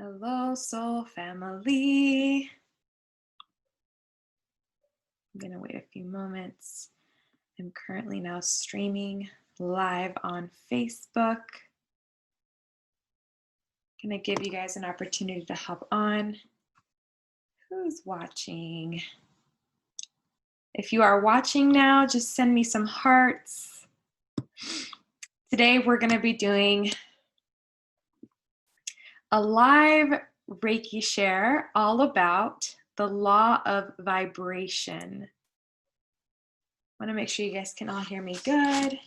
Hello, soul family. I'm going to wait a few moments. I'm currently now streaming live on Facebook. Going to give you guys an opportunity to hop on. Who's watching? If you are watching now, just send me some hearts. Today we're going to be doing a live Reiki share all about the law of vibration. I want to make sure you guys can all hear me good.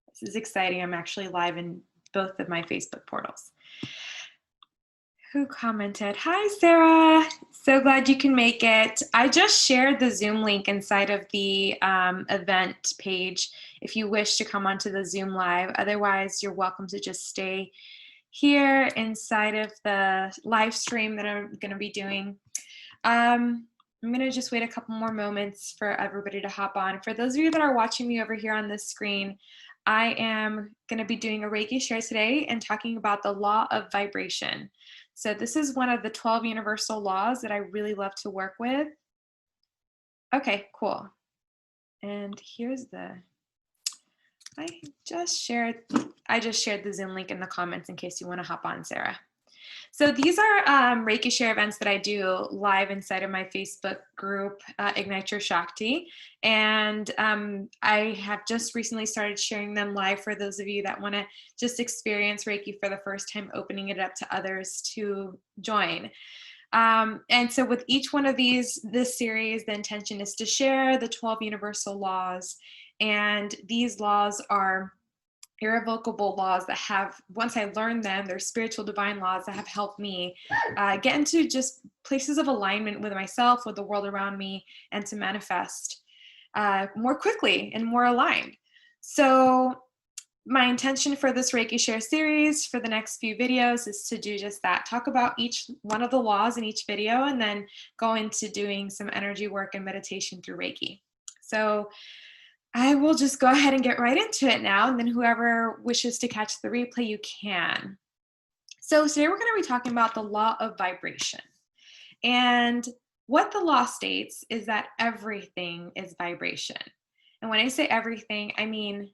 This is exciting. I'm actually live in both of my Facebook portals. Who commented? Hi, Sarah. So glad you can make it. I just shared the Zoom link inside of the event page if you wish to come onto the Zoom live. Otherwise, you're welcome to just stay here inside of the live stream that I'm going to be doing. I'm going to just wait a couple more moments for everybody to hop on. For those of you that are watching me over here on this screen, I am going to be doing a Reiki share today and talking about the law of vibration. So this is one of the 12 universal laws that I really love to work with. Okay, cool. And here's I just shared the Zoom link in the comments in case you want to hop on, Sarah. So these are Reiki share events that I do live inside of my Facebook group, Ignite Your Shakti. And I have just recently started sharing them live for those of you that want to just experience Reiki for the first time, opening it up to others to join. And so with each one of this series, the intention is to share the 12 universal laws. And these laws are irrevocable laws that have, once I learned them, they're spiritual divine laws that have helped me get into just places of alignment with myself, with the world around me, and to manifest more quickly and more aligned. So my intention for this Reiki Share series for the next few videos is to do just that, talk about each one of the laws in each video, and then go into doing some energy work and meditation through Reiki. So I will just go ahead and get right into it now, and then whoever wishes to catch the replay, you can. So today we're going to be talking about the law of vibration. And what the law states is that everything is vibration. And when I say everything, I mean,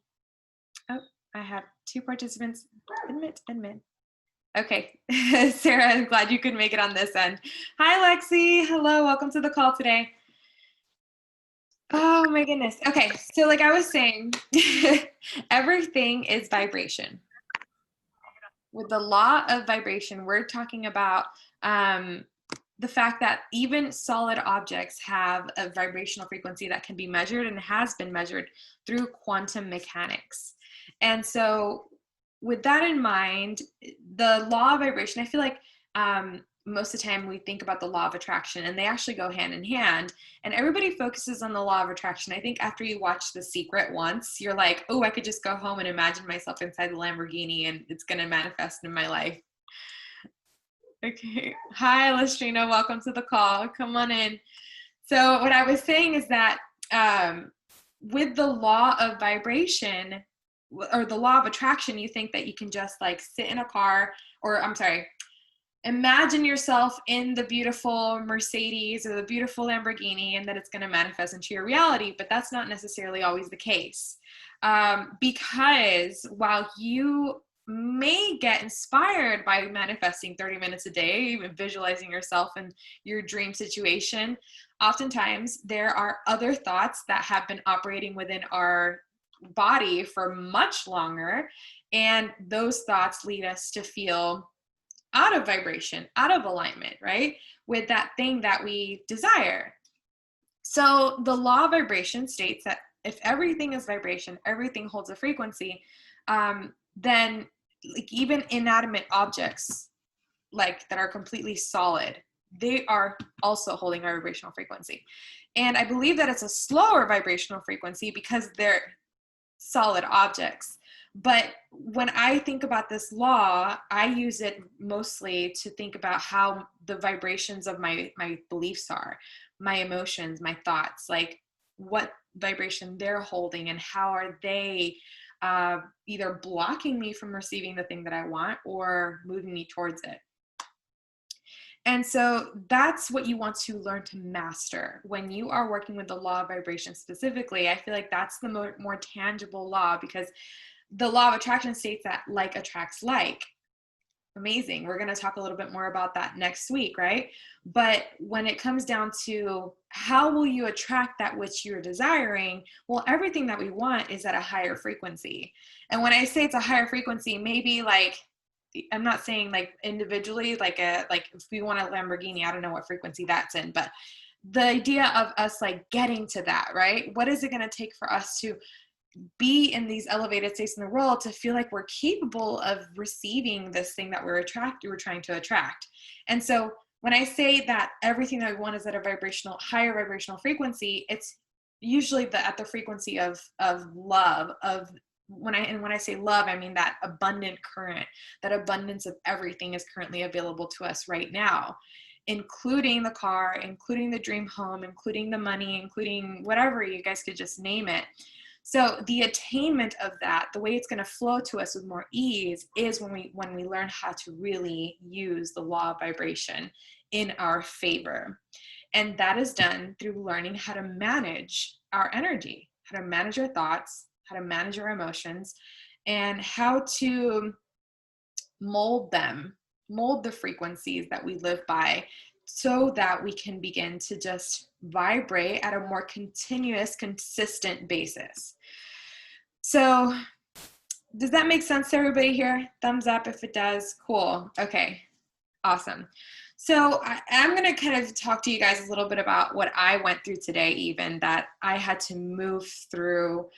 oh, I have two participants. Admit. Okay, Sarah, I'm glad you could make it on this end. Hi, Lexi. Hello, welcome to the call today. Oh my goodness. Okay, so like I was saying, everything is vibration. With the law of vibration, we're talking about the fact that even solid objects have a vibrational frequency that can be measured and has been measured through quantum mechanics. And so with that in mind, the law of vibration, I feel like most of the time we think about the law of attraction, and they actually go hand in hand, and everybody focuses on the law of attraction. I think after you watch The Secret once, you're like, oh, I could just go home and imagine myself inside the Lamborghini and it's going to manifest in my life. Okay. Hi, Lestrina. Welcome to the call. Come on in. So what I was saying is that with the law of vibration or the law of attraction, you think that you can just like sit in a car, or I'm sorry, imagine yourself in the beautiful Mercedes or the beautiful Lamborghini, and that it's going to manifest into your reality. But that's not necessarily always the case. Because while you may get inspired by manifesting 30 minutes a day, even visualizing yourself in your dream situation, oftentimes there are other thoughts that have been operating within our body for much longer. And those thoughts lead us to feel out of vibration, out of alignment, right? With that thing that we desire. So the law of vibration states that if everything is vibration, everything holds a frequency, then like even inanimate objects like that are completely solid, they are also holding a vibrational frequency. And I believe that it's a slower vibrational frequency because they're solid objects. But when I think about this law, I use it mostly to think about how the vibrations of my beliefs are, my emotions, my thoughts, like what vibration they're holding and how are they either blocking me from receiving the thing that I want or moving me towards it. And so that's what you want to learn to master when you are working with the law of vibration specifically. I feel like that's the more tangible law, because the law of attraction states that like attracts like. Amazing. We're going to talk a little bit more about that next week, right? But when it comes down to how will you attract that which you're desiring, well, everything that we want is at a higher frequency. And when I say it's a higher frequency, maybe like, I'm not saying like individually, like if we want a Lamborghini, I don't know what frequency that's in, but the idea of us like getting to that, right? What is it going to take for us to be in these elevated states in the world to feel like we're capable of receiving this thing that we're trying to attract? And so when I say that everything that we want is at a higher vibrational frequency, it's usually at the frequency of love, of when I say love, I mean that abundant current, that abundance of everything is currently available to us right now, including the car, including the dream home, including the money, including whatever, you guys could just name it. So the attainment of that, the way it's going to flow to us with more ease, is when we learn how to really use the law of vibration in our favor. And that is done through learning how to manage our energy, how to manage our thoughts, how to manage our emotions, and how to mold them mold the frequencies that we live by so that we can begin to just vibrate at a more continuous, consistent basis. So does that make sense to everybody here? Thumbs up if it does. Cool. Okay. Awesome. So I'm going to kind of talk to you guys a little bit about what I went through today, even that I had to move through,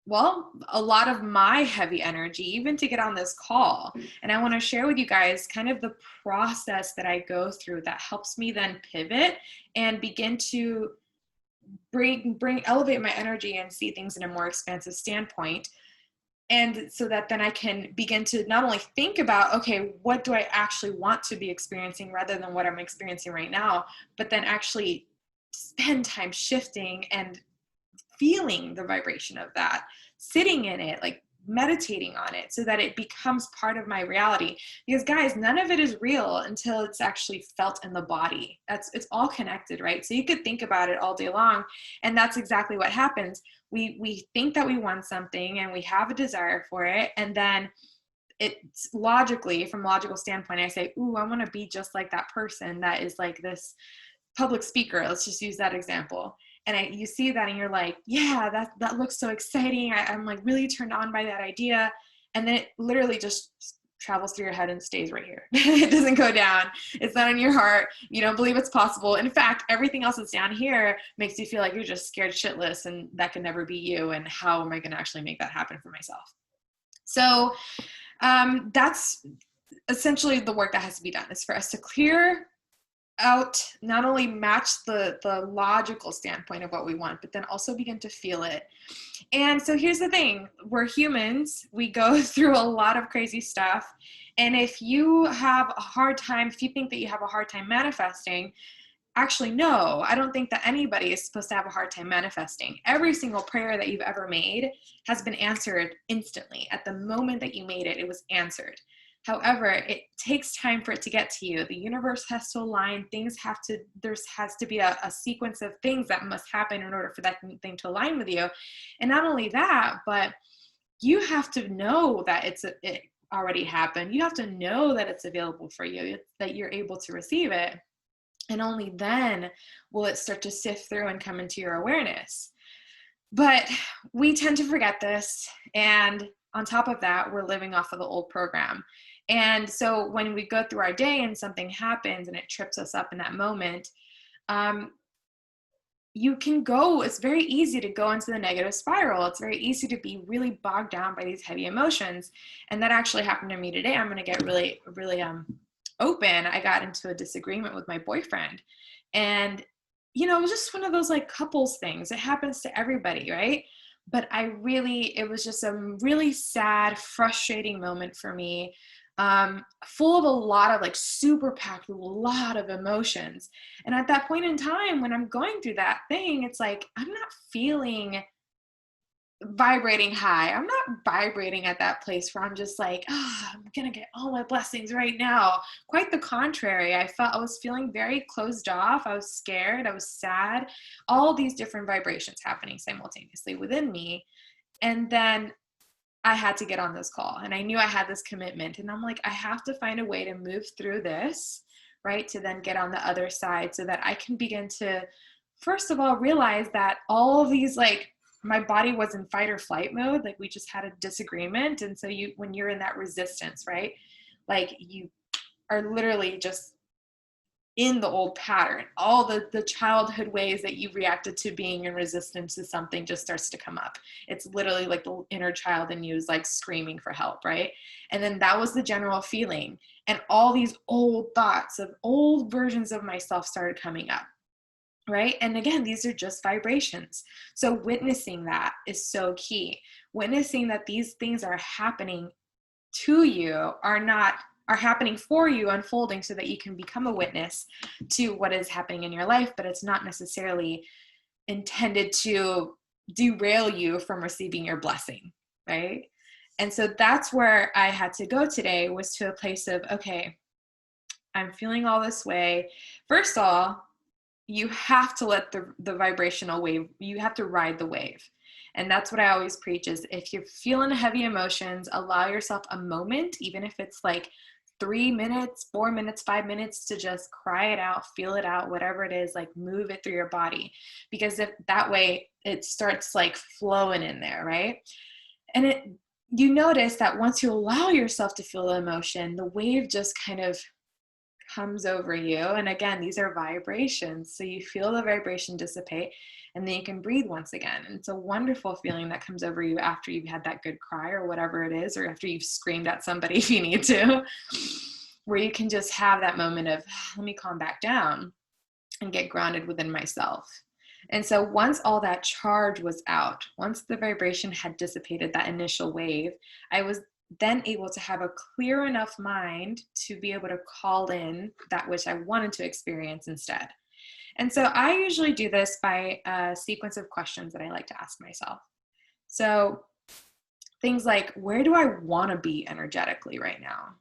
well, a lot of my heavy energy, even to get on this call. And I want to share with you guys kind of the process that I go through that helps me then pivot and begin to elevate my energy and see things in a more expansive standpoint. And so that then I can begin to not only think about, okay, what do I actually want to be experiencing rather than what I'm experiencing right now, but then actually spend time shifting and feeling the vibration of that, sitting in it, like meditating on it so that it becomes part of my reality. Because guys, none of it is real until it's actually felt in the body. It's all connected, right? So you could think about it all day long, and that's exactly what happens. We think that we want something and we have a desire for it, and then it's logically, from a logical standpoint, I say, ooh, I want to be just like that person that is like this public speaker. Let's just use that example. And you see that and you're like, yeah, that looks so exciting. I'm like really turned on by that idea. And then it literally just travels through your head and stays right here. It doesn't go down. It's not in your heart. You don't believe it's possible. In fact, everything else that's down here makes you feel like you're just scared shitless and that can never be you. And how am I going to actually make that happen for myself? So that's essentially the work that has to be done, is for us to clear out, not only match the logical standpoint of what we want, but then also begin to feel it. And so here's the thing, we're humans, we go through a lot of crazy stuff. And if you have a hard time, if you think that you have a hard time manifesting, actually, no, I don't think that anybody is supposed to have a hard time manifesting. Every single prayer that you've ever made has been answered instantly. At the moment that you made it, it was answered. However, it takes time for it to get to you. The universe has to align. There has to be a sequence of things that must happen in order for that thing to align with you. And not only that, but you have to know that it already happened. You have to know that it's available for you, that you're able to receive it. And only then will it start to sift through and come into your awareness. But we tend to forget this. And on top of that, we're living off of the old program. And so when we go through our day and something happens and it trips us up in that moment, it's very easy to go into the negative spiral. It's very easy to be really bogged down by these heavy emotions. And that actually happened to me today. I'm going to get really, really open. I got into a disagreement with my boyfriend. And, it was just one of those like couples things. It happens to everybody, right? But it was just a really sad, frustrating moment for me, full of a lot of like super packed, a lot of emotions. And at that point in time, when I'm going through that thing, it's like, I'm not feeling vibrating high. I'm not vibrating at that place where I'm just like, I'm going to get all my blessings right now. Quite the contrary. I was feeling very closed off. I was scared. I was sad. All these different vibrations happening simultaneously within me. And then I had to get on this call, and I knew I had this commitment, and I'm like, I have to find a way to move through this, right? To then get on the other side so that I can begin to, first of all, realize that all of these, like, my body was in fight or flight mode. Like, we just had a disagreement. And so when you're in that resistance, right? Like, you are literally just in the old pattern. All the childhood ways that you reacted to being in resistance to something just starts to come up. It's literally like the inner child in you is like screaming for help, right? And then that was the general feeling. And all these old thoughts of old versions of myself started coming up. Right? And again, these are just vibrations. So witnessing that is so key. Witnessing that these things are happening to you are happening for you, unfolding so that you can become a witness to what is happening in your life, but it's not necessarily intended to derail you from receiving your blessing, right? And so that's where I had to go today, was to a place of, okay, I'm feeling all this way. First of all, you have to let the vibrational wave, you have to ride the wave. And that's what I always preach is if you're feeling heavy emotions, allow yourself a moment, even if it's like 3 minutes, 4 minutes, 5 minutes, to just cry it out, feel it out, whatever it is, like move it through your body. Because if that way it starts like flowing in there, right? And you notice that once you allow yourself to feel the emotion, the wave just kind of comes over you. And again, these are vibrations. So you feel the vibration dissipate, and then you can breathe once again. And it's a wonderful feeling that comes over you after you've had that good cry or whatever it is, or after you've screamed at somebody if you need to, where you can just have that moment of, let me calm back down and get grounded within myself. And so once all that charge was out, once the vibration had dissipated, that initial wave, I was then able to have a clear enough mind to be able to call in that which I wanted to experience instead. And so I usually do this by a sequence of questions that I like to ask myself. So things like, where do I want to be energetically right now?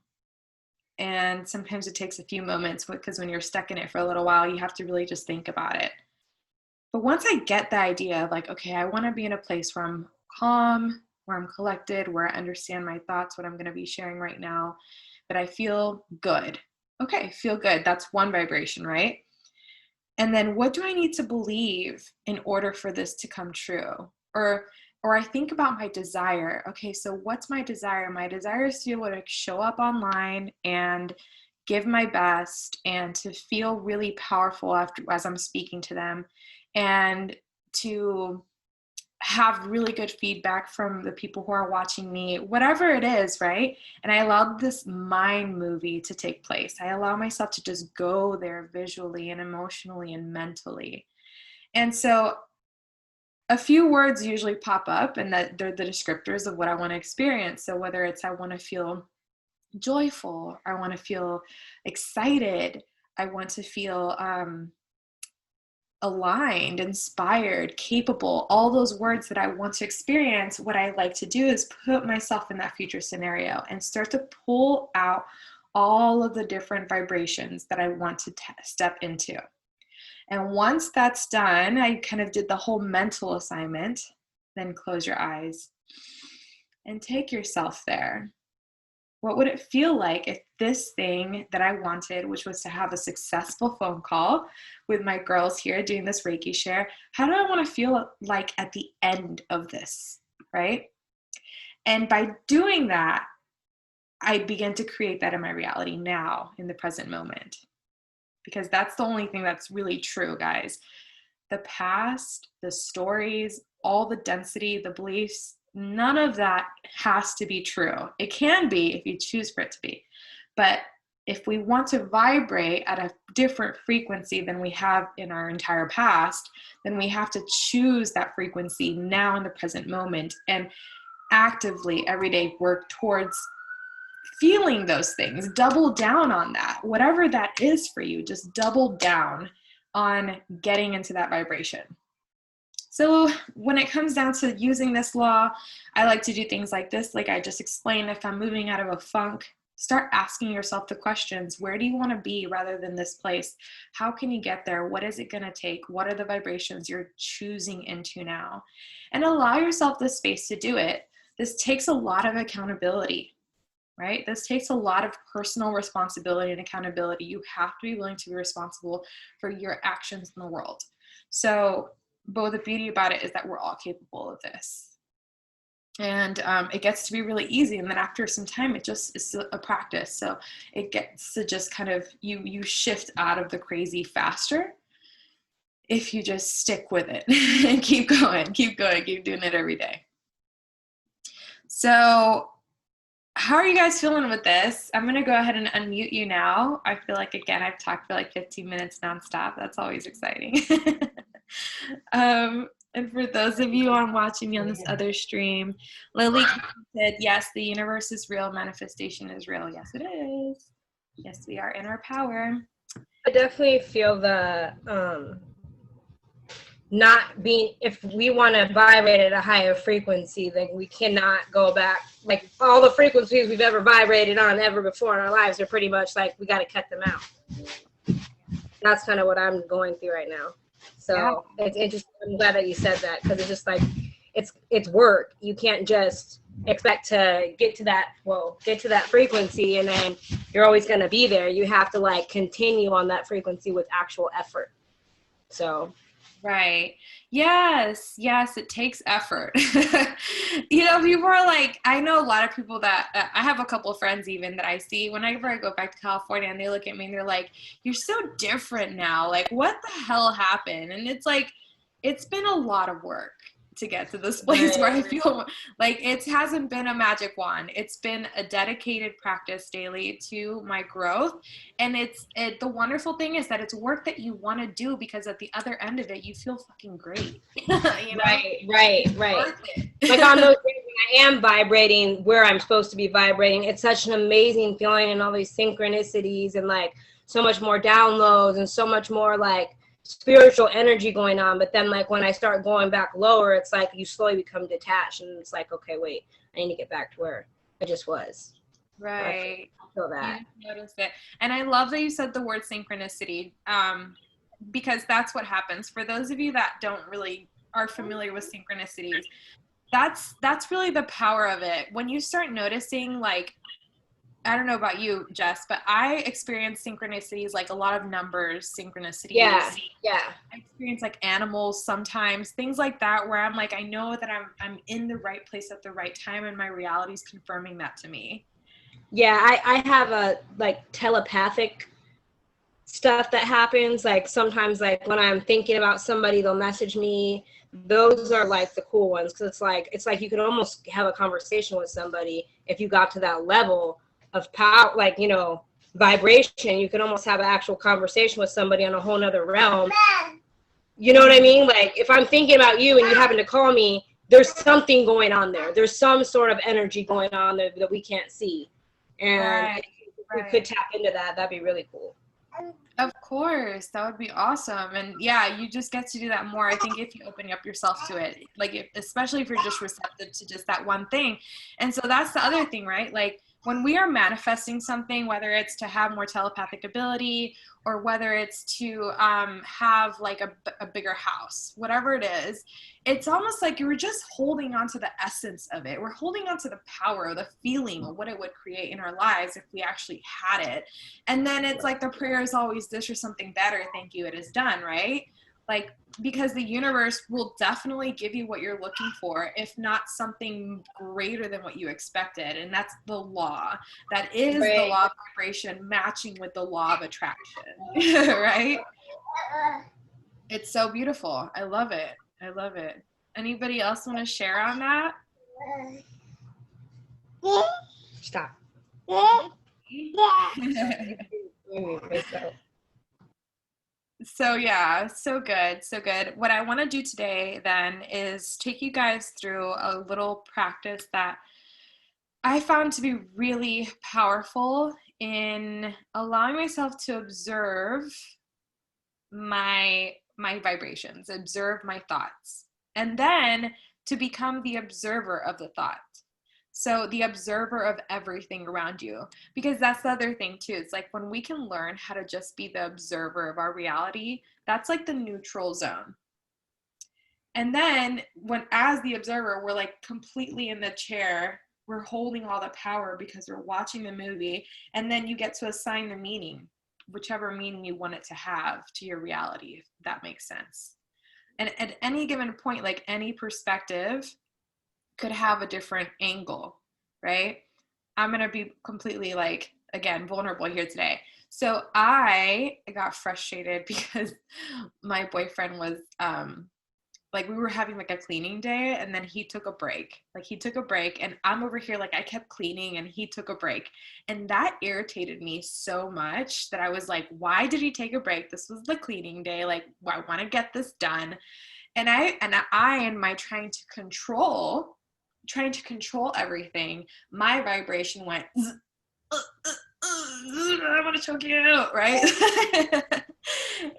And sometimes it takes a few moments, because when you're stuck in it for a little while, you have to really just think about it. But once I get the idea of like, okay, I want to be in a place where I'm calm, where I'm collected, where I understand my thoughts, what I'm going to be sharing right now, but I feel good. Okay, feel good. That's one vibration, right? And then what do I need to believe in order for this to come true? Or I think about my desire. Okay, so what's my desire? My desire is to be able to show up online and give my best and to feel really powerful as I'm speaking to them, and to have really good feedback from the people who are watching me, whatever it is, right? And I allowed this mind movie to take place. I allow myself to just go there visually and emotionally and mentally. And so a few words usually pop up, and that they're the descriptors of what I want to experience. So whether it's I want to feel joyful, I want to feel excited, I want to feel aligned, inspired, capable, all those words that I want to experience, what I like to do is put myself in that future scenario and start to pull out all of the different vibrations that I want to step into. And once that's done, I kind of did the whole mental assignment. Then close your eyes and take yourself there. What would it feel like if this thing that I wanted, which was to have a successful phone call with my girls here doing this Reiki share, how do I want to feel like at the end of this, right? And by doing that, I begin to create that in my reality now, in the present moment. Because that's the only thing that's really true, guys. The past, the stories, all the density, the beliefs, none of that has to be true. It can be if you choose for it to be. But if we want to vibrate at a different frequency than we have in our entire past, then we have to choose that frequency now in the present moment and actively every day work towards feeling those things. Double down on that. Whatever that is for you, just double down on getting into that vibration. So when it comes down to using this law, I like to do things like this. Like I just explained, if I'm moving out of a funk, start asking yourself the questions. Where do you want to be rather than this place? How can you get there? What is it going to take? What are the vibrations you're choosing into now? And allow yourself the space to do it. This takes a lot of accountability, right? This takes a lot of personal responsibility and accountability. You have to be willing to be responsible for your actions in the world. So, but the beauty about it is that we're all capable of this. And it gets to be really easy. And then after some time, it just is a practice. So it gets to just kind of, you shift out of the crazy faster if you just stick with it and keep going, keep doing it every day. So how are you guys feeling with this? I'm going to go ahead and unmute you now. I feel like, again, I've talked for like 15 minutes nonstop. That's always exciting. And for those of you on watching me on this other stream, Lily said, yes, the universe is real. Manifestation is real. Yes, it is. Yes, we are in our power. I definitely feel the not being, if we want to vibrate at a higher frequency, then we cannot go back. Like all the frequencies we've ever vibrated on ever before in our lives are pretty much like we got to cut them out. That's kind of what I'm going through right now. So yeah. It's interesting. I'm glad that you said that, because it's just like it's work. You can't just expect to get to that frequency and then you're always going to be there. You have to like continue on that frequency with actual effort. So Right. Yes. Yes. It takes effort. People are like, I know a lot of people that I have a couple of friends even that I see whenever I go back to California and they look at me and they're like, you're so different now. Like, what the hell happened? And it's like, it's been a lot of work to get to this place where I feel like it hasn't been a magic wand. It's been a dedicated practice daily to my growth. And the wonderful thing is that it's work that you want to do because at the other end of it, you feel fucking great. Right. Like on those days when I am vibrating where I'm supposed to be vibrating, it's such an amazing feeling and all these synchronicities and like so much more downloads and so much more like spiritual energy going on. But then like when I start going back lower, it's like you slowly become detached and it's like, okay, wait, I need to get back to where I just was. Right. I feel that. You notice it. And I love that you said the word synchronicity, because that's what happens. For those of you that don't really are familiar with synchronicities, that's really the power of it. When you start noticing, like, I don't know about you, Jess, but I experience synchronicities, like a lot of numbers, synchronicities. Yeah. I experience like animals sometimes, things like that, where I'm like, I know that I'm in the right place at the right time, and my reality is confirming that to me. Yeah, I have a like telepathic stuff that happens. Like sometimes like when I'm thinking about somebody, they'll message me. Those are like the cool ones because it's like you could almost have a conversation with somebody if you got to that level of power, like, vibration. You can almost have an actual conversation with somebody on a whole nother realm. You know what I mean? Like if I'm thinking about you and you happen to call me, there's something going on there. There's some sort of energy going on there that we can't see. And if we could tap into that, that'd be really cool. Of course, that would be awesome. And yeah, you just get to do that more. I think if you open up yourself to it, like especially if you're just receptive to just that one thing. And so that's the other thing, right? Like when we are manifesting something, whether it's to have more telepathic ability or whether it's to have like a bigger house, whatever it is, it's almost like you were just holding on to the essence of it. We're holding on to the power, the feeling of what it would create in our lives if we actually had it. And then it's like the prayer is always this or something better. Thank you. It is done, right? Like, because the universe will definitely give you what you're looking for, if not something greater than what you expected. And that's the law. That is the law of vibration matching with the law of attraction, right? It's so beautiful. I love it. I love it. Anybody else want to share on that? Stop. So yeah, so good, so good. What I want to do today then is take you guys through a little practice that I found to be really powerful in allowing myself to observe my vibrations, observe my thoughts, and then to become the observer of the thought. So the observer of everything around you, because that's the other thing too. It's like when we can learn how to just be the observer of our reality, that's like the neutral zone. And then as the observer, we're like completely in the chair, we're holding all the power because we're watching the movie, and then you get to assign the meaning, whichever meaning you want it to have to your reality, if that makes sense. And at any given point, like any perspective could have a different angle, right? I'm going to be completely like, again, vulnerable here today. So I got frustrated because my boyfriend was, like we were having like a cleaning day and then he took a break. Like he took a break and I'm over here like I kept cleaning and he took a break. And that irritated me so much that I was like, why did he take a break? This was the cleaning day. Like, I want to get this done. And I in my trying to control everything, my vibration went, I want to choke you out, right?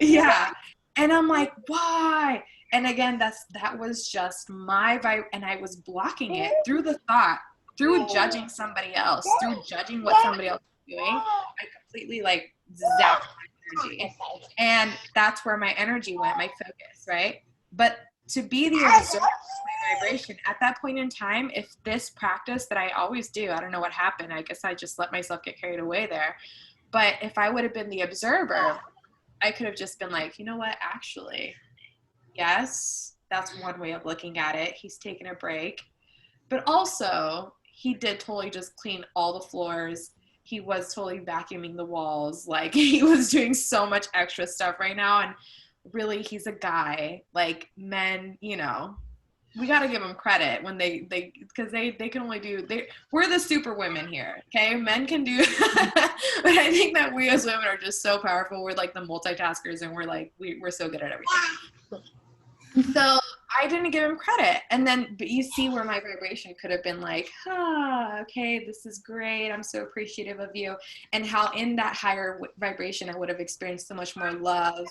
Yeah. And I'm like, why? And again, that was just my vibe, and I was blocking it through the thought, through judging somebody else, through judging what somebody else was doing. I completely like zapped my energy, and that's where my energy went, my focus, right? But to be the observer of my vibration at that point in time, if this practice that I always do, I don't know what happened. I guess I just let myself get carried away there. But if I would have been the observer, I could have just been like, you know what, actually, yes, that's one way of looking at it. He's taking a break. But also, he did totally just clean all the floors. He was totally vacuuming the walls. Like, he was doing so much extra stuff right now. And really, he's a guy. Like, men, you know, we got to give them credit when because they can only do, we're the super women here. Okay. Men can do, but I think that we as women are just so powerful. We're like the multitaskers, and we're like, we're so good at everything. So I didn't give him credit. And then, but you see where my vibration could have been like, okay, this is great. I'm so appreciative of you. And how in that higher vibration, I would have experienced so much more love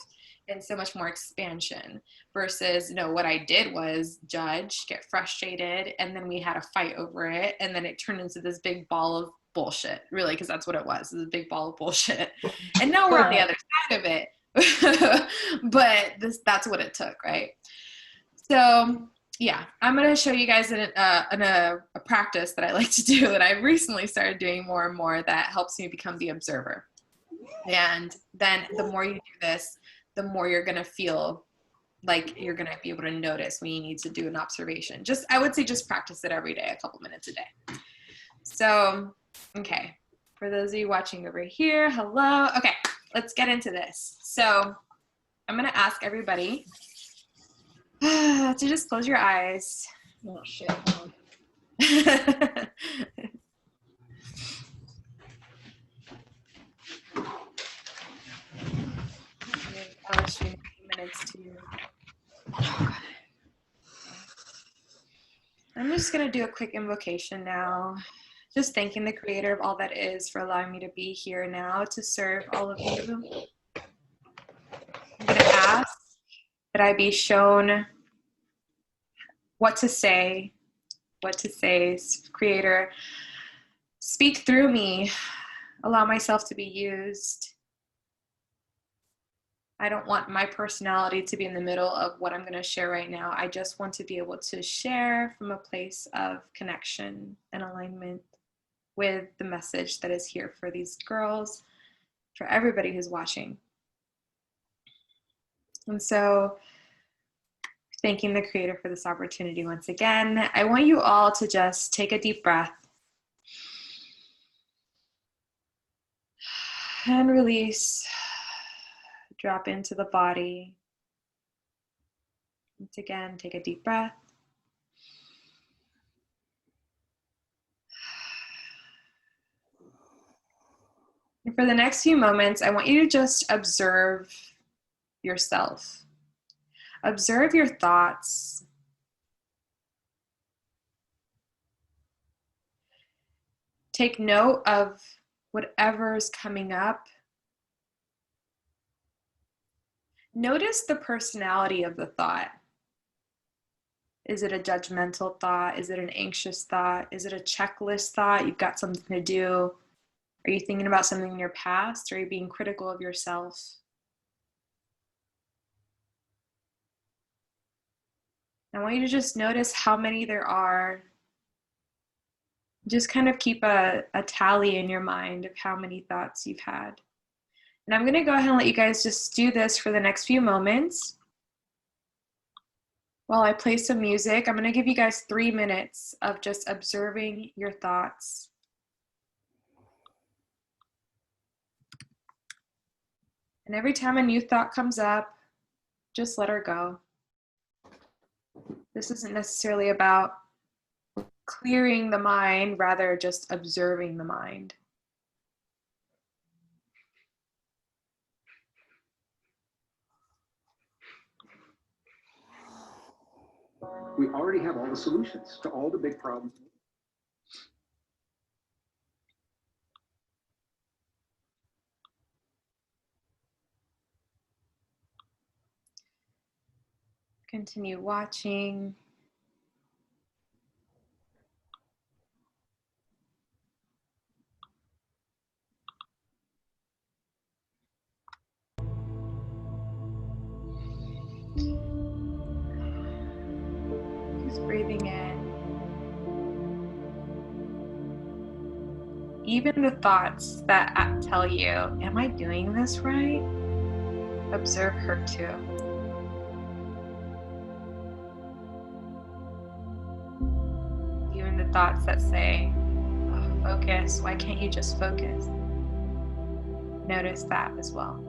and so much more expansion versus, what I did was judge, get frustrated. And then we had a fight over it. And then it turned into this big ball of bullshit, really, because that's what it was. It was a big ball of bullshit. And now we're on the other side of it. But that's what it took, right? So yeah, I'm going to show you guys a practice that I like to do that I've recently started doing more and more that helps me become the observer. And then the more you do this, the more you're going to feel like you're going to be able to notice when you need to do an observation. I would say just practice it every day, a couple minutes a day. So, okay. For those of you watching over here, hello. Okay, let's get into this. So I'm going to ask everybody to just close your eyes. Oh, shit. I'll let you a few minutes to. I'm just going to do a quick invocation now. Just thanking the creator of all that is for allowing me to be here now to serve all of you. I'm going to ask that I be shown what to say. Creator, speak through me. Allow myself to be used. I don't want my personality to be in the middle of what I'm going to share right now. I just want to be able to share from a place of connection and alignment with the message that is here for these girls, for everybody who's watching. And so, thanking the creator for this opportunity once again. I want you all to just take a deep breath and release. Drop into the body. Once again, take a deep breath. And for the next few moments, I want you to just observe yourself. Observe your thoughts. Take note of whatever's coming up. Notice the personality of the thought. Is it a judgmental thought? Is it an anxious thought? Is it a checklist thought? You've got something to do. Are you thinking about something in your past? Or are you being critical of yourself? I want you to just notice how many there are. Just kind of keep a tally in your mind of how many thoughts you've had. And I'm going to go ahead and let you guys just do this for the next few moments. While I play some music, I'm going to give you guys 3 minutes of just observing your thoughts. And every time a new thought comes up, just let her go. This isn't necessarily about clearing the mind, rather just observing the mind. We already have all the solutions to all the big problems. Continue watching. even the thoughts that tell you, am I doing this right? Observe her too. Even the thoughts that say, oh, focus, why can't you just focus? Notice that as well.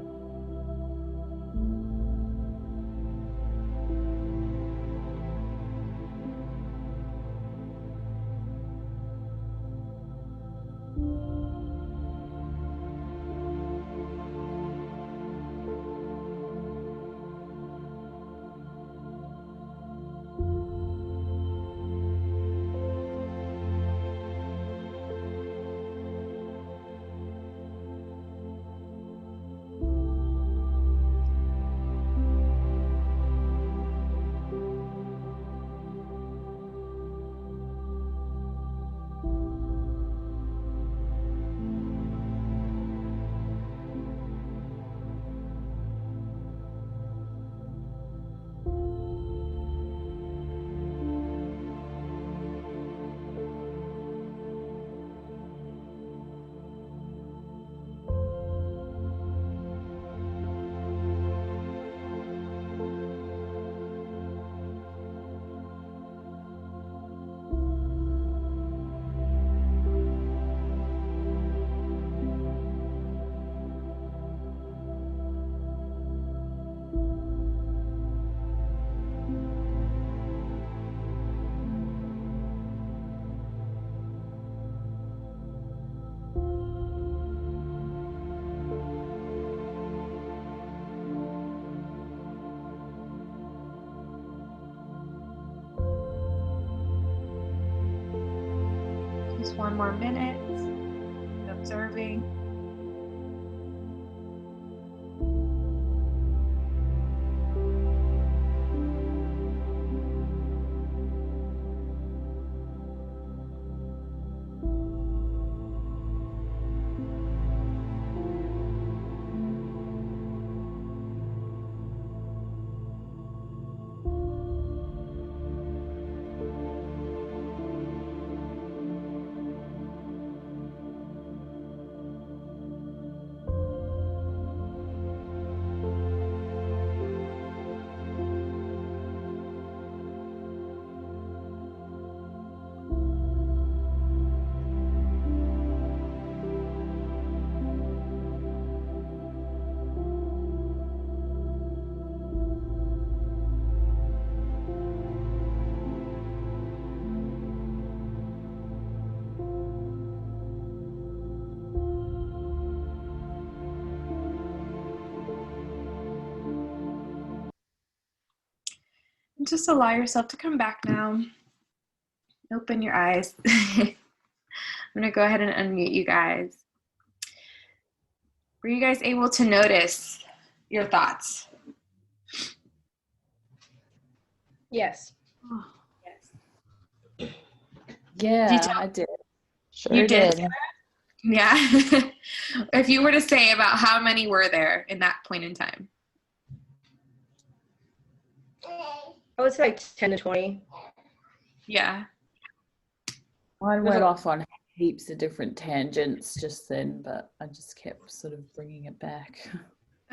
Just one more minute, observing. And just allow yourself to come back now. Open your eyes. I'm going to go ahead and unmute you guys. Were you guys able to notice your thoughts? Yes. Oh, yes. Yeah, I did. Sure You did? did. Yeah. If you were to say, about how many were there in that point in time? I would say like 10 to 20. Yeah. Mine went off on heaps of different tangents just then, but I just kept sort of bringing it back.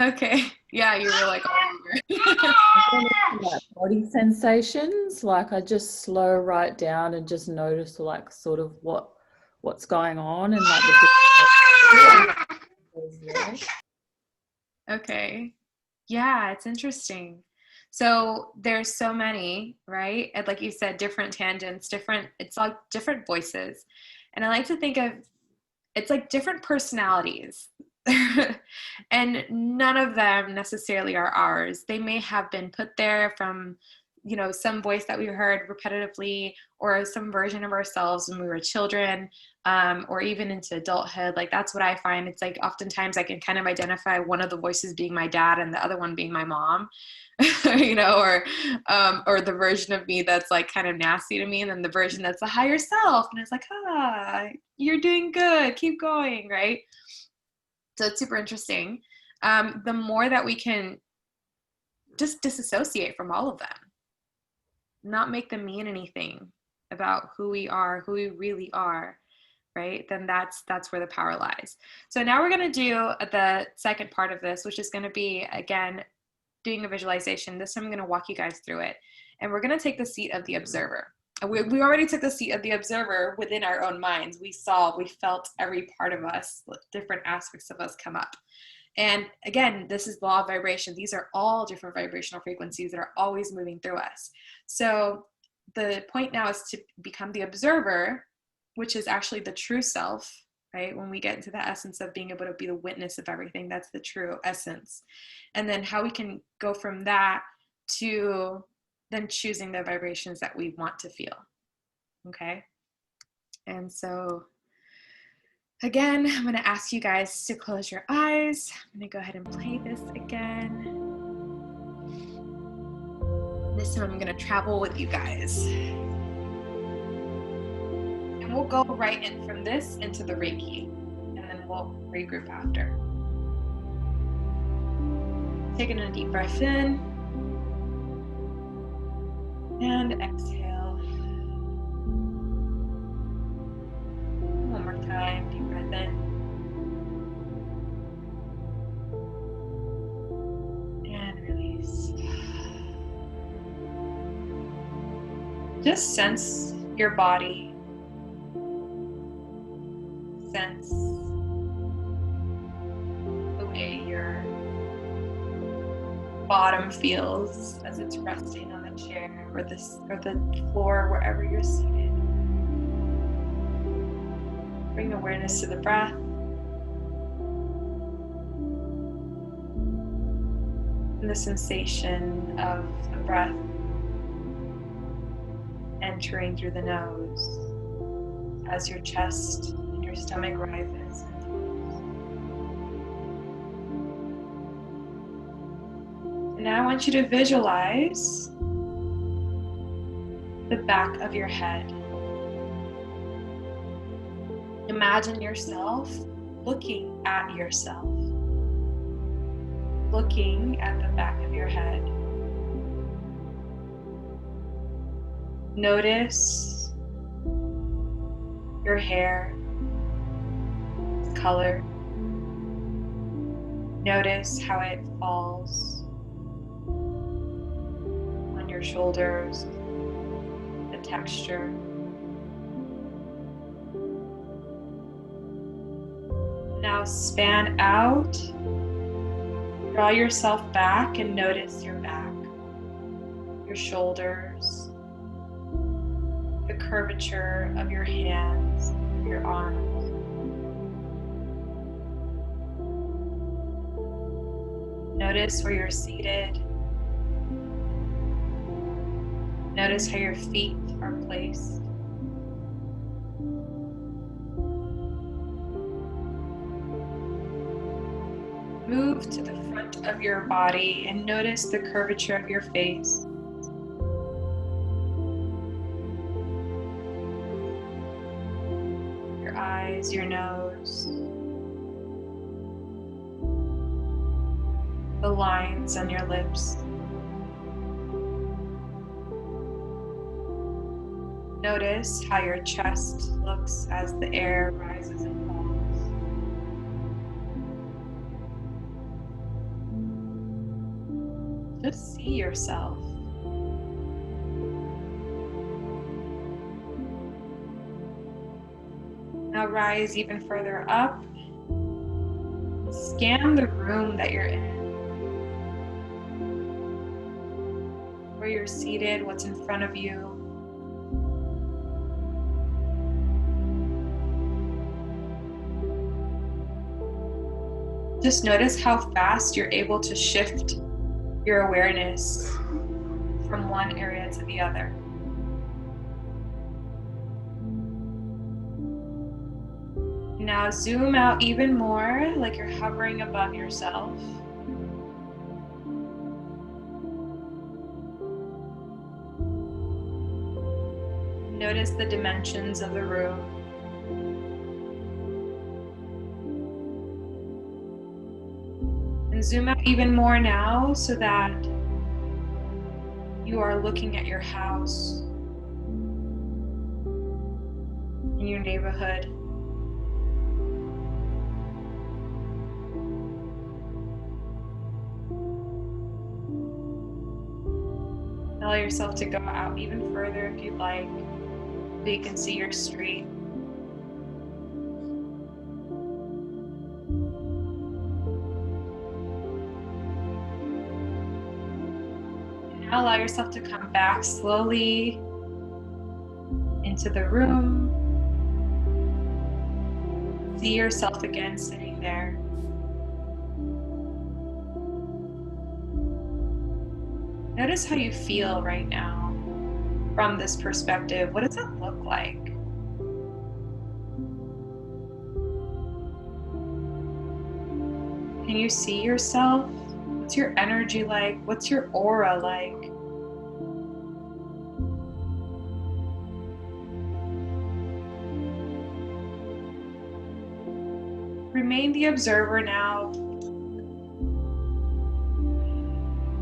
Okay. Yeah, you were like all over. Like body sensations, like I just slow right down and just notice like sort of what's going on and like the different. Okay. Yeah, it's interesting. So there's so many, right? And like you said, different tangents, it's like different voices. And I like to think of it's like different personalities. And none of them necessarily are ours. They may have been put there from, some voice that we heard repetitively, or some version of ourselves when we were children, or even into adulthood. Like that's what I find. It's like oftentimes I can kind of identify one of the voices being my dad and the other one being my mom. Or the version of me that's like kind of nasty to me, and then the version that's the higher self, and it's like, you're doing good, keep going, right? So it's super interesting. The more that we can just disassociate from all of them, not make them mean anything about who we are, who we really are, right? Then that's where the power lies. So now we're going to do the second part of this, which is going to be, again, doing a visualization. This time I'm going to walk you guys through it. And we're going to take the seat of the observer. We already took the seat of the observer within our own minds. We felt every part of us, different aspects of us come up. And again, this is law of vibration. These are all different vibrational frequencies that are always moving through us. So the point now is to become the observer, which is actually the true self, right? When we get into the essence of being able to be the witness of everything, that's the true essence. And then how we can go from that to then choosing the vibrations that we want to feel, okay? And so again, I'm going to ask you guys to close your eyes. I'm going to go ahead and play this again. This time I'm going to travel with you guys. And we'll go right in from this into the Reiki, and then we'll regroup after. Taking a deep breath in and exhale. One more time, deep breath in. And release. Just sense your body. Sense the way your bottom feels as it's resting on the chair or the floor, wherever you're seated. Bring awareness to the breath. And the sensation of the breath entering through the nose as your chest and your stomach rises. And now I want you to visualize the back of your head. Imagine yourself looking at yourself, looking at the back of your head. Notice your hair, its color. Notice how it falls on your shoulders, the texture. Now span out, draw yourself back and notice your back, your shoulders, the curvature of your hands, your arms. Notice where you're seated. Notice how your feet are placed. Move to the front of your body and notice the curvature of your face. Your eyes, your nose, the lines on your lips. Notice how your chest looks as the air rises and falls. Just see yourself. Now rise even further up. Scan the room that you're in. Where you're seated, what's in front of you. Just notice how fast you're able to shift your awareness from one area to the other. Now zoom out even more, like you're hovering above yourself. Notice the dimensions of the room. And zoom out even more now so that you are looking at your house, in your neighborhood. Allow yourself to go out even further if you'd like, so you can see your street. Now allow yourself to come back slowly into the room. See yourself again sitting there. Notice how you feel right now from this perspective. What does it look like? Can you see yourself? What's your energy like? What's your aura like? Remain the observer now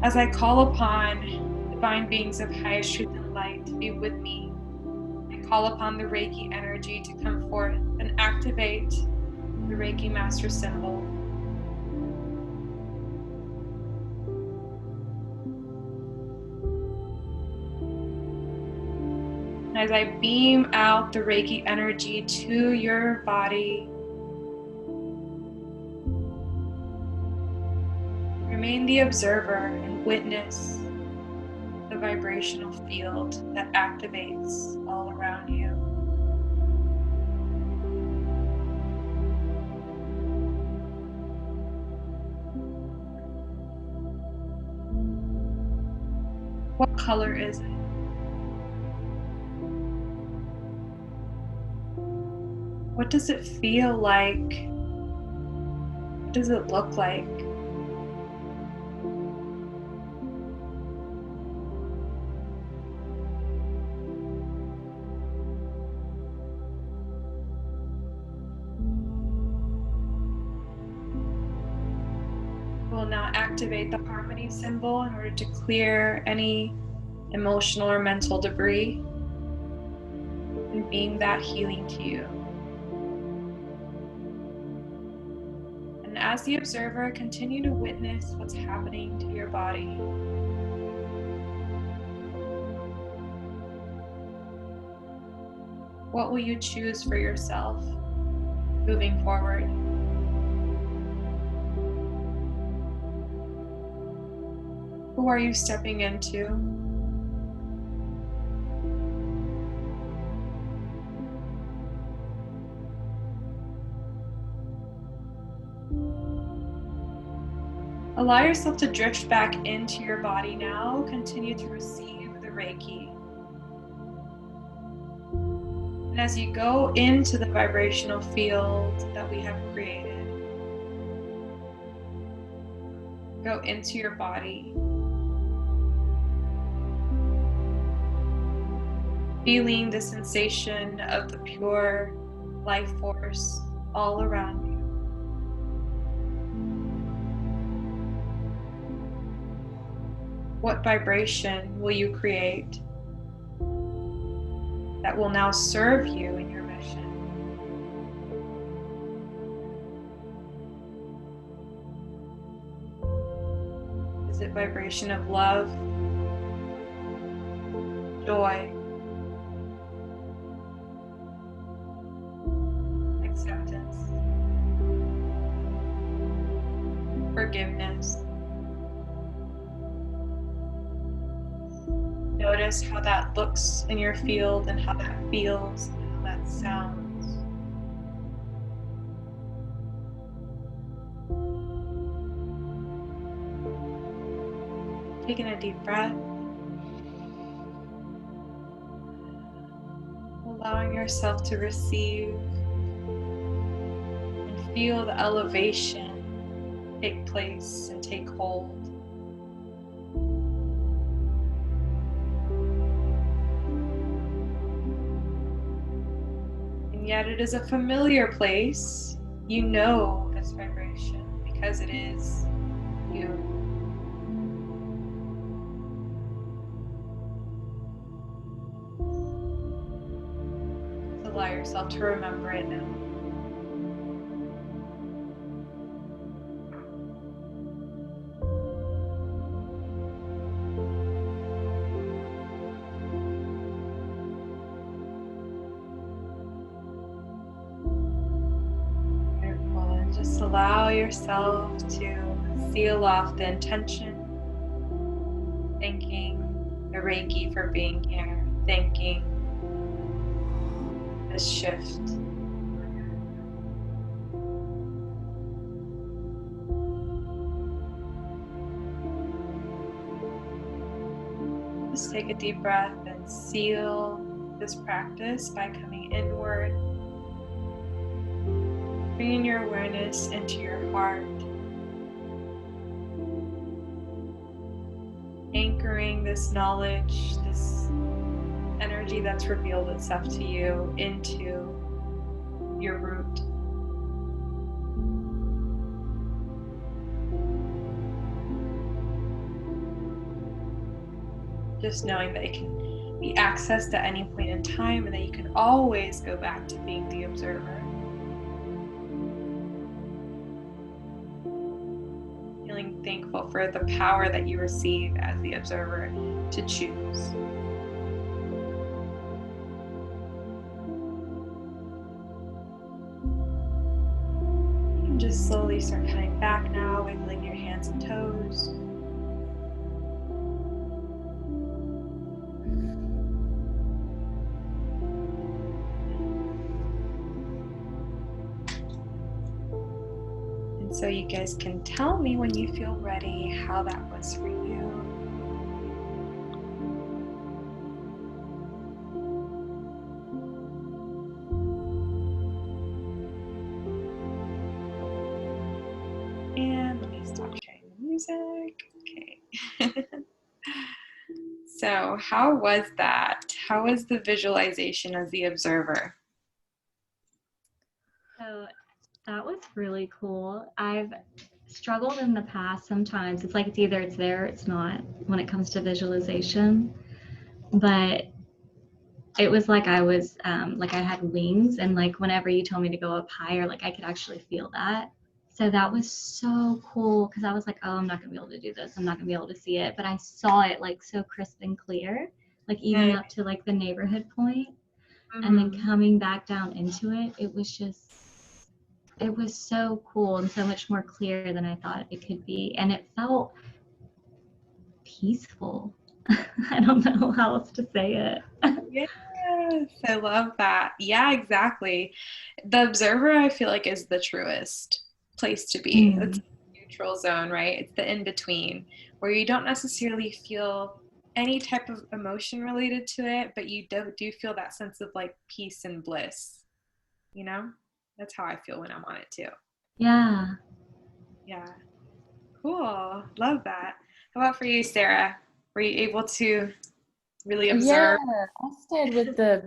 as I call upon divine beings of highest truth and light to be with me. I call upon the Reiki energy to come forth and activate the Reiki master symbol. As I beam out the Reiki energy to your body, remain the observer and witness the vibrational field that activates all around you. What color is it? What does it feel like? What does it look like? We'll now activate the harmony symbol in order to clear any emotional or mental debris and beam that healing to you. And as the observer, continue to witness what's happening to your body. What will you choose for yourself moving forward? Who are you stepping into? Allow yourself to drift back into your body now. Continue to receive the Reiki. And as you go into the vibrational field that we have created, go into your body, feeling the sensation of the pure life force all around you. What vibration will you create that will now serve you in your mission? Is it vibration of love, joy, acceptance, forgiveness? Notice how that looks in your field and how that feels and how that sounds. Taking a deep breath. Allowing yourself to receive and feel the elevation take place and take hold. And yet it is a familiar place. You know this vibration because it is you. Allow yourself to remember it now. yourself to seal off the intention, thanking the Reiki for being here, thanking this shift. Just take a deep breath and seal this practice by coming inward, bringing your awareness into your heart, anchoring this knowledge, this energy that's revealed itself to you into your root. Just knowing that it can be accessed at any point in time and that you can always go back to being the observer. Feeling thankful for the power that you receive as the observer to choose. You can just slowly start coming back now, wiggling your hands and toes. So you guys can tell me when you feel ready how that was for you. And let me stop sharing the music. Okay. So how was that? How was the visualization as the observer? So that was really cool. I've struggled in the past sometimes. It's like it's there or it's not when it comes to visualization. But it was like I was like I had wings, and like whenever you told me to go up higher, like I could actually feel that. So that was so cool because I was like, oh, I'm not gonna be able to do this. I'm not gonna be able to see it. But I saw it like so crisp and clear, like even up to like the neighborhood point. And then coming back down into it, it was so cool and so much more clear than I thought it could be. And it felt peaceful. I don't know how else to say it. Yes, I love that. Yeah, exactly. The observer, I feel like, is the truest place to be. It's the neutral zone, right? It's the in-between where you don't necessarily feel any type of emotion related to it, but you do feel that sense of like peace and bliss. You know? That's how I feel when I'm on it too. Yeah. Yeah. Cool. Love that. How about for you, Sarah? Were you able to really observe? Yeah, I stayed with the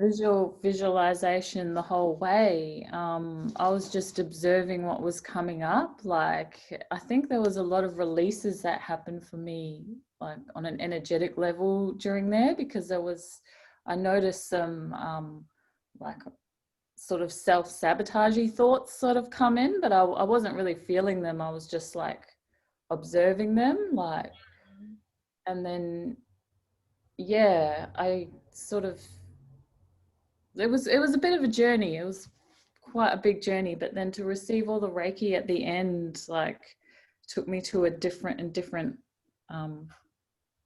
visualization the whole way. I was just observing what was coming up. Like, I think there was a lot of releases that happened for me, like on an energetic level during there, because I noticed some like sort of self-sabotagey thoughts sort of come in, but I wasn't really feeling them. I was just like observing them, like, and then yeah, I sort of, it was a bit of a journey. It was quite a big journey, but then to receive all the Reiki at the end, like, took me to a different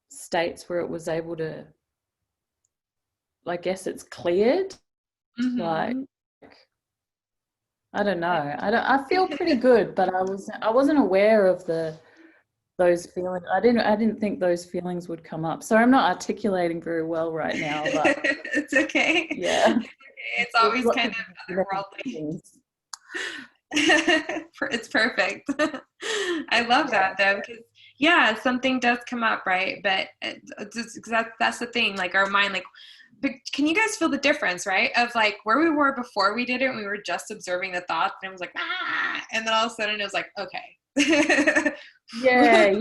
states where it was able to, I guess it's cleared. Like, I don't know. I feel pretty good, but I wasn't aware of those feelings. I didn't think those feelings would come up. So I'm not articulating very well right now, but It's okay. yeah. It's always kind of otherworldly. It's perfect. I love that though, because yeah, something does come up, right? But that's the thing. Like our mind, like, but can you guys feel the difference, right? Of like where we were before we did it, and we were just observing the thoughts, and it was like, ah, and then all of a sudden it was like, okay. Yeah.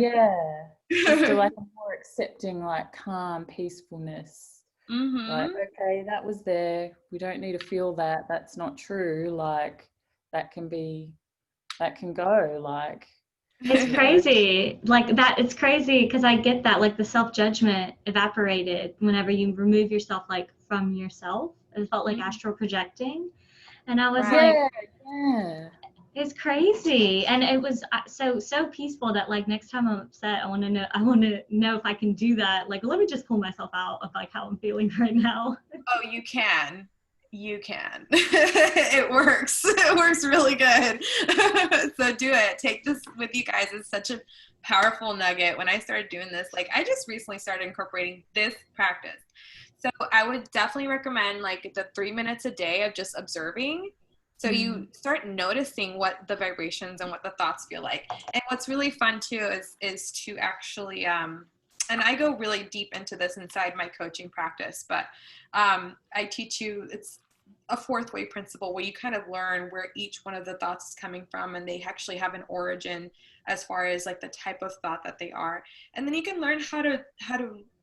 Just to like a more accepting, like go, peacefulness. Like, okay, that was there. We don't need to feel that. That's not true. Like, that can go. Like, It's crazy. Like that, it's crazy because I get that, like the self-judgment evaporated whenever you remove yourself like from yourself. It felt like astral projecting. And I was like, It's crazy, and it was so peaceful that like next time I'm upset, I want to know if I can do that. Like, let me just pull myself out of like how I'm feeling right now. Oh, you can. It works. It works really good. So do it. Take this with you guys. It's such a powerful nugget. When I started doing this, like I just recently started incorporating this practice. So I would definitely recommend like the 3 minutes a day of just observing. So you start noticing what the vibrations and what the thoughts feel like. And what's really fun too is to actually and I go really deep into this inside my coaching practice, but I teach you, it's a fourth way principle where you kind of learn where each one of the thoughts is coming from, and they actually have an origin as far as like the type of thought that they are. And then you can learn how to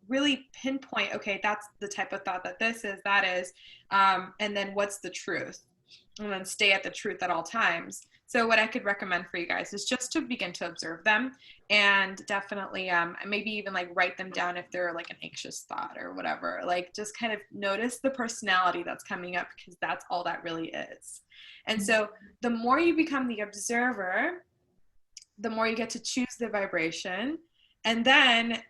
really pinpoint, okay, that's the type of thought that this is, that is, and then what's the truth, and then stay at the truth at all times. So what I could recommend for you guys is just to begin to observe them, and definitely maybe even like write them down if they're like an anxious thought or whatever. Like just kind of notice the personality that's coming up, because that's all that really is. And so the more you become the observer, the more you get to choose the vibration. And then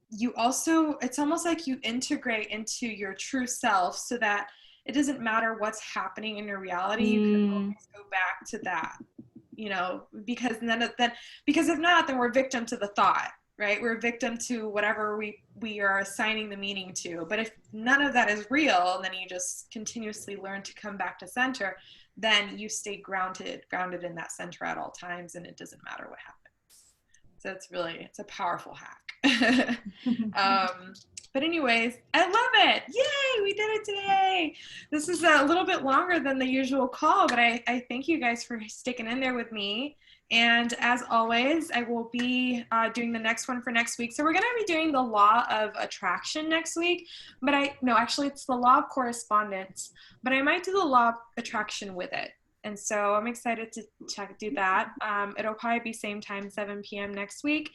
you also, it's almost like you integrate into your true self, so that it doesn't matter what's happening in your reality. You can always go back to that, you know, because because if not, then we're victim to the thought, right? We're a victim to whatever we are assigning the meaning to. But if none of that is real, then you just continuously learn to come back to center. Then you stay grounded in that center at all times, and it doesn't matter what happens. So it's a powerful hack. But anyways, I love it. Yay, we did it today. This is a little bit longer than the usual call, but I thank you guys for sticking in there with me. And as always, I will be doing the next one for next week. So we're going to be doing the law of attraction next week. But actually it's the law of correspondence. But I might do the law of attraction with it. And so I'm excited to do that. It'll probably be same time, 7 p.m. next week.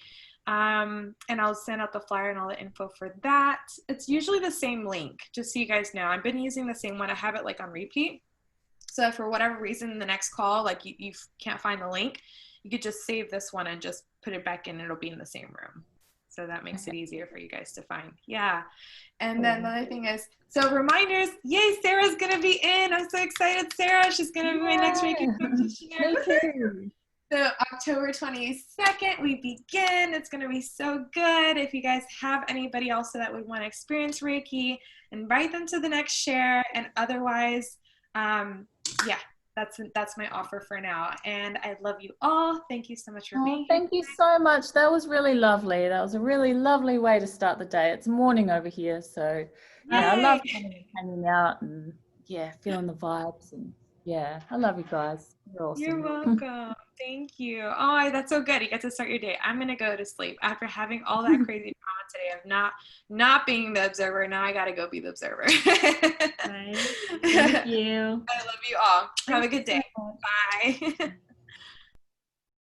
And I'll send out the flyer and all the info for that. It's usually the same link, just so you guys know. I've been using the same one. I have it like on repeat. So if for whatever reason in the next call, like you can't find the link, you could just save this one and just put it back in. It'll be in the same room. So that makes it easier for you guys to find. Yeah. And then the other thing is, so reminders, yay, Sarah's going to be in. I'm so excited, Sarah. She's going to be my next Reiki practitioner. Me too. So October 22nd, we begin. It's going to be so good. If you guys have anybody else that would want to experience Reiki, invite them to the next share. And otherwise, yeah, that's my offer for now. And I love you all. Thank you so much for being here. Thank you so much. That was really lovely. That was a really lovely way to start the day. It's morning over here. So yeah, I love coming and hanging out and yeah, feeling the vibes. And yeah, I love you guys. You're awesome. You're welcome. Thank you. Oh, that's so good. You get to start your day. I'm going to go to sleep after having all that crazy drama today of not being the observer. Now I got to go be the observer. Right. Thank you. I love you all. Have a good day. Bye.